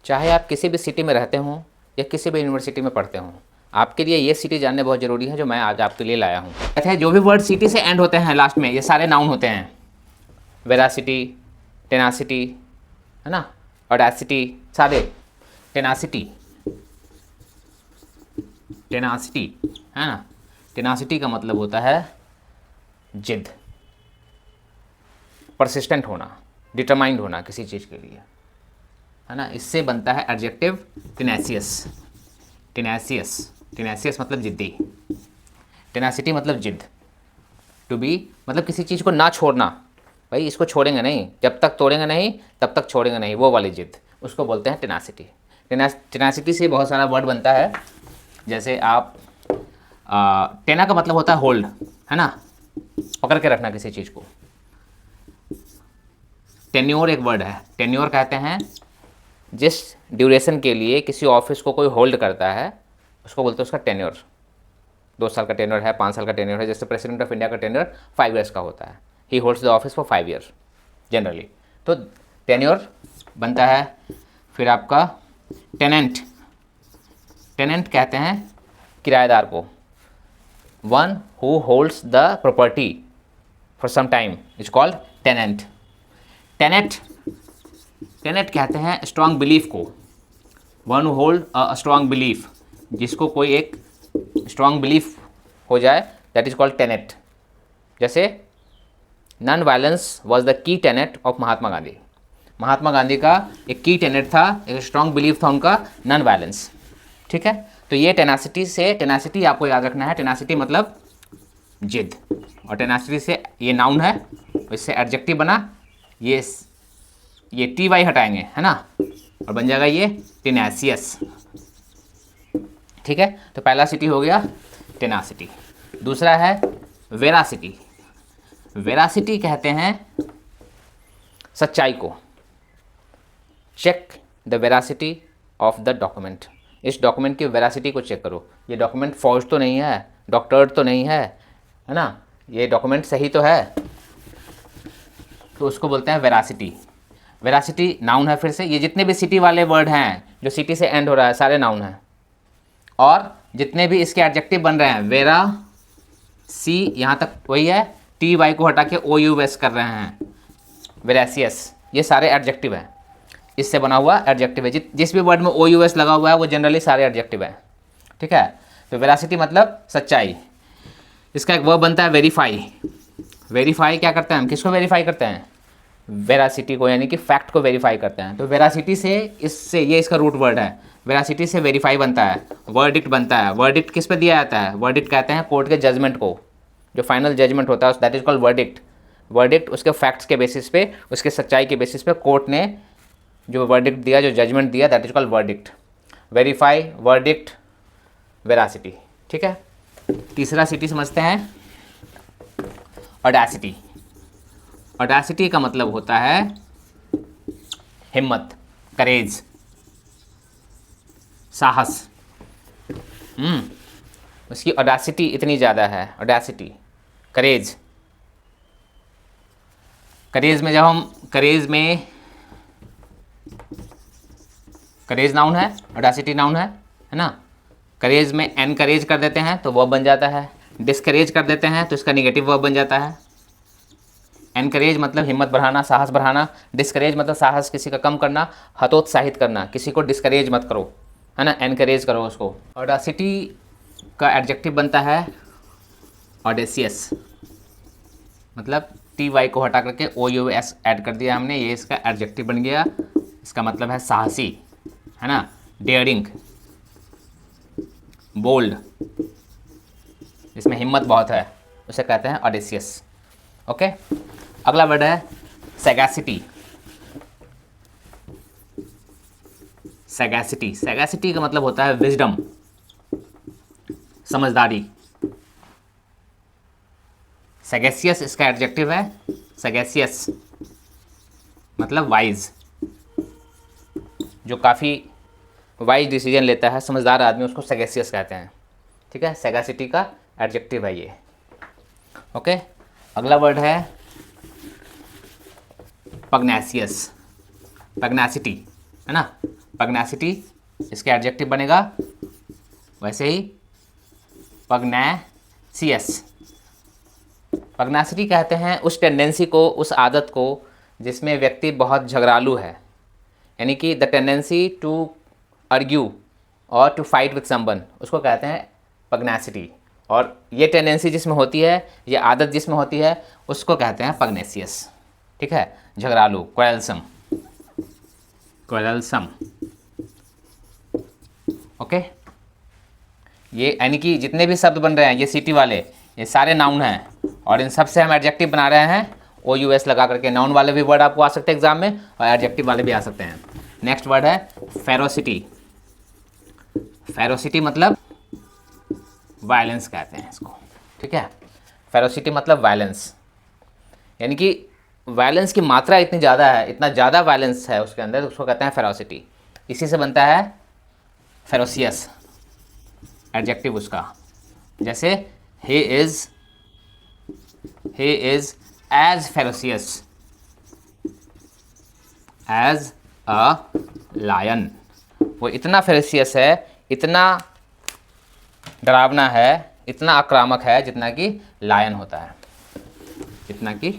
चाहे आप किसी भी सिटी में रहते हों या किसी भी यूनिवर्सिटी में पढ़ते हों, आपके लिए ये सिटी जानने बहुत ज़रूरी है, जो मैं आज आपके लिए लाया हूँ। कहते हैं जो भी वर्ड सिटी से एंड होते हैं लास्ट में, ये सारे नाउन होते हैं। वेरासिटी, टेनासिटी, है ना, ऑडेसिटी, सारे टेनासिटी, टेनासिटी, है ना। टेनासिटी का मतलब होता है जिद, परसिस्टेंट होना, डिटरमाइंड होना किसी चीज़ के लिए, है ना। इससे बनता है एडजेक्टिव टेनेसियस। टेनेसियस, टेनेसियस मतलब जिद्दी, टेनासिटी मतलब जिद। टू बी मतलब किसी चीज़ को ना छोड़ना, भाई इसको छोड़ेंगे नहीं, जब तक तोड़ेंगे नहीं तब तक छोड़ेंगे नहीं, वो वाली जिद, उसको बोलते हैं टेनासिटी। टेनासिटी से बहुत सारा वर्ड बनता है, जैसे आप टेना का मतलब होता है होल्ड, है ना, पकड़ के रखना किसी चीज़ को। टेन्योर एक वर्ड है, टेन्योर कहते हैं जिस ड्यूरेशन के लिए किसी ऑफिस को कोई होल्ड करता है, उसको बोलते हैं उसका टेन्योर। 2 साल का टेन्योर है, 5 साल का टेन्योर है। जैसे प्रेसिडेंट ऑफ इंडिया का टेन्योर 5 ईयर्स का होता है, ही holds the office for 5 years generally. तो टेन्योर बनता है। फिर आपका टेनेंट, टेनेंट कहते हैं किराएदार को, one who holds the property for some time is called tenant. Tenet, tenet कहते हैं स्ट्रांग बिलीफ को, one who hold a strong belief, जिसको कोई एक स्ट्रांग बिलीफ हो जाए, दैट इज कॉल्ड टेनेट। जैसे non violence was the key tenet of Mahatma Gandhi. Mahatma Gandhi का एक की टेनेट था, एक स्ट्रांग बिलीफ था उनका, नॉन वायलेंस। ठीक है, तो ये टेनासिटी से, टेनासिटी आपको याद रखना है, टेनासिटी मतलब जिद, और टेनासिटी से ये नाउन है, इससे एडजेक्टिव बना, ये टी वाई हटाएंगे, है ना, और बन जाएगा ये टेनासियस। ठीक है, तो पहला सिटी हो गया टेनासिटी। दूसरा है वेरासिटी। वेरासिटी कहते हैं सच्चाई को। Check the veracity of the document, इस डॉक्यूमेंट की वेरासिटी को चेक करो, ये डॉक्यूमेंट फॉर्ज तो नहीं है, डॉक्टर्ड तो नहीं है, है ना, ये डॉक्यूमेंट सही तो है, तो उसको बोलते हैं वेरासिटी। वेरासिटी नाउन है। फिर से ये जितने भी सिटी वाले वर्ड हैं जो सिटी से एंड हो रहा है, सारे नाउन हैं, और जितने भी इसके एडजेक्टिव बन रहे हैं, वेरा सी, यहाँ तक वही है, टी वाई को हटा के ओ यू एस कर रहे हैं, वेरासियस, ये सारे एडजेक्टिव हैं, इससे बना हुआ एडजेक्टिव है। जिस भी वर्ड में ओ यू एस लगा हुआ है वो जनरली सारे एडजेक्टिव हैं। ठीक है, तो वेरासिटी मतलब सच्चाई। इसका एक वर्ब बनता है वेरीफाई। वेरीफाई क्या करते हैं हम, किसको वेरीफाई करते हैं, वेरासिटी को, यानी कि फैक्ट को वेरीफाई करते हैं। तो वेरासिटी से, इससे, ये इसका रूट वर्ड है, वेरासिटी से वेरीफाई बनता है, वर्डिक्ट बनता है। वर्डिक्ट किस पे दिया जाता है, वर्डिक्ट कहते हैं कोर्ट के जजमेंट को, जो फाइनल जजमेंट होता है that is called verdict. Verdict उसके फैक्ट्स के बेसिस पे, उसके सच्चाई के बेसिस पे कोर्ट ने जो वर्डिक्ट दिया, जो जजमेंट दिया, that is called verdict. Verify, verdict, veracity. ठीक है, तीसरा सिटी समझते हैं, ऑडेसिटी। ऑडेसिटी का मतलब होता है हिम्मत, करेज, साहस। उसकी ऑडेसिटी इतनी ज़्यादा है, ऑडेसिटी, करेज। करेज में जब हम, करेज नाउन है, ऑडेसिटी नाउन है ना। करेज में एनकरेज कर देते हैं तो वर्ब बन जाता है, डिस्करेज कर देते हैं तो इसका निगेटिव वर्ब बन जाता है। एनकरेज मतलब हिम्मत बढ़ाना, साहस बढ़ाना, डिस्करेज मतलब साहस किसी का कम करना, हतोत्साहित करना, किसी को डिस्करेज मत करो, है ना, एनकरेज करो उसको। ऑडेसिटी का एडजेक्टिव बनता है ऑडेसियस, मतलब टी वाई को हटा करके ओ यू एस ऐड कर दिया हमने, ये इसका एडजेक्टिव बन गया। इसका मतलब है साहसी, है ना, डेयरिंग, बोल्ड, इसमें हिम्मत बहुत है, उसे कहते हैं ऑडेसियस। ओके, अगला वर्ड है सैगैसिटी। सैगैसिटी, सैगैसिटी का मतलब होता है विजडम, समझदारी। सैगेसियस इसका एडजेक्टिव है, सैगेसियस मतलब वाइज, जो काफ़ी वाइज डिसीजन लेता है, समझदार आदमी, उसको सैगेसियस कहते हैं। ठीक है, सैगैसिटी का एडजेक्टिव है ये। ओके, अगला वर्ड है पग्नेसियस, पग्नेसिटी, है ना। पगनेसिटी इसके एडजेक्टिव बनेगा, वैसे ही पगनेसियस। पगनेसिटी कहते हैं उस टेंडेंसी को, उस आदत को जिसमें व्यक्ति बहुत झगड़ालू है, यानी कि द टेंडेंसी टू आर्ग्यू और टू फाइट विथ समवन, उसको कहते हैं पगनेसिटी। और ये टेंडेंसी जिसमें होती है, ये आदत जिसमें होती है, उसको कहते हैं पगनेसियस। ठीक है, झगड़ालू, क्वेरलसम, क्वेरलसम। ओके, ये यानी कि जितने भी शब्द बन रहे हैं ये सिटी वाले, ये सारे नाउन हैं और इन सब से हम एडजेक्टिव बना रहे हैं OUS लगा करके। नाउन वाले भी वर्ड आपको आ सकते हैं एग्जाम में और एडजेक्टिव वाले भी आ सकते हैं। नेक्स्ट वर्ड है फेरोसिटी। फेरोसिटी मतलब वायलेंस कहते हैं इसको। ठीक है, फेरोसिटी मतलब वायलेंस, यानी कि वायलेंस की मात्रा इतनी ज़्यादा है, इतना ज़्यादा वायलेंस है उसके अंदर, उसको कहते हैं फेरोसिटी। इसी से बनता है फेरोसियस एडजेक्टिव उसका। जैसे he is as ferocious as a lion। वो इतना फेरोसियस है, इतना डरावना है, इतना आक्रामक है जितना कि लायन होता है, जितना कि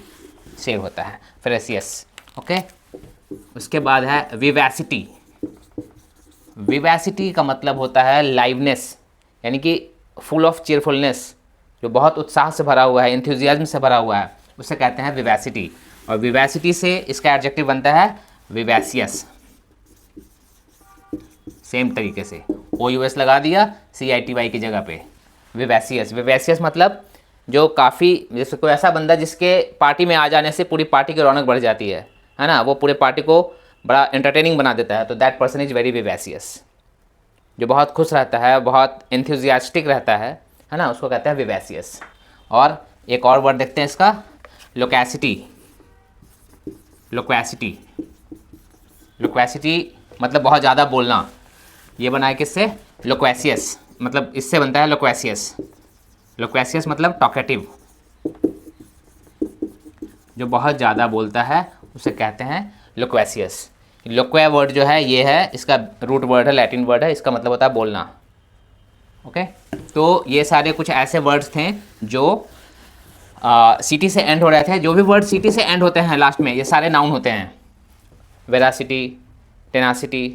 शेर होता है, फेरोसियस। ओके, उसके बाद है विवैसिटी। विवैसिटी का मतलब होता है लाइवनेस, यानी कि फुल ऑफ चीयरफुलनेस, जो बहुत उत्साह से भरा हुआ है, एंथुजियाज्म से भरा हुआ है, उसे कहते हैं विवैसिटी। और विवैसिटी से इसका एडजेक्टिव बनता है विवैसियस। सेम तरीके से OUS लगा दिया CITY की जगह पे, विवैसियस। विवैसियस मतलब जो काफ़ी, जैसे कोई ऐसा बंदा जिसके पार्टी में आ जाने से पूरी पार्टी की रौनक बढ़ जाती है ना, वो पूरे पार्टी को बड़ा एंटरटेनिंग बना देता है, तो दैट पर्सन इज़ वेरी विवैसियस। जो बहुत खुश रहता है, बहुत एंथुजियास्टिक रहता है ना, उसको कहते हैं विवैसियस। और एक और वर्ड देखते हैं इसका, लोक्वेसिटी। लोक्वेसिटी, लोक्वेसिटी मतलब बहुत ज़्यादा बोलना। ये बना है किससे? लोक्वेसियस, मतलब इससे बनता है लोक्वेसियस। लोक्वेसियस मतलब टॉकेटिव, जो बहुत ज़्यादा बोलता है उसे कहते हैं लोक्वेसियस। लोक्वे वर्ड जो है ये है, इसका रूट वर्ड है, लैटिन वर्ड है, इसका मतलब होता है बोलना। ओके, तो ये सारे कुछ ऐसे वर्ड्स थे जो सिटी से एंड हो रहे थे। जो भी वर्ड सिटी से एंड होते हैं लास्ट में, ये सारे नाउन होते हैं। वेरासिटी, टेनासिटी,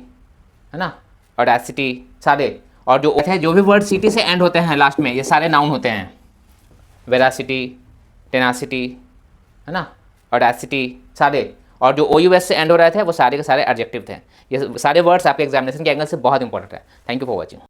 है ना, ऑडेसिटी, सारे। और जो भी वर्ड सिटी से एंड होते हैं लास्ट में, ये सारे नाउन होते हैं। वेरासिटी, टेनासिटी, है ना, ऑडेसिटी, सारे। और जो OUS से एंड हो रहे थे वो सारे के सारे एडजेक्टिव थे। ये सारे वर्ड्स आपके एग्जामिनेशन के एंगल से बहुत इंपॉर्टेंट है। Thank you for watching.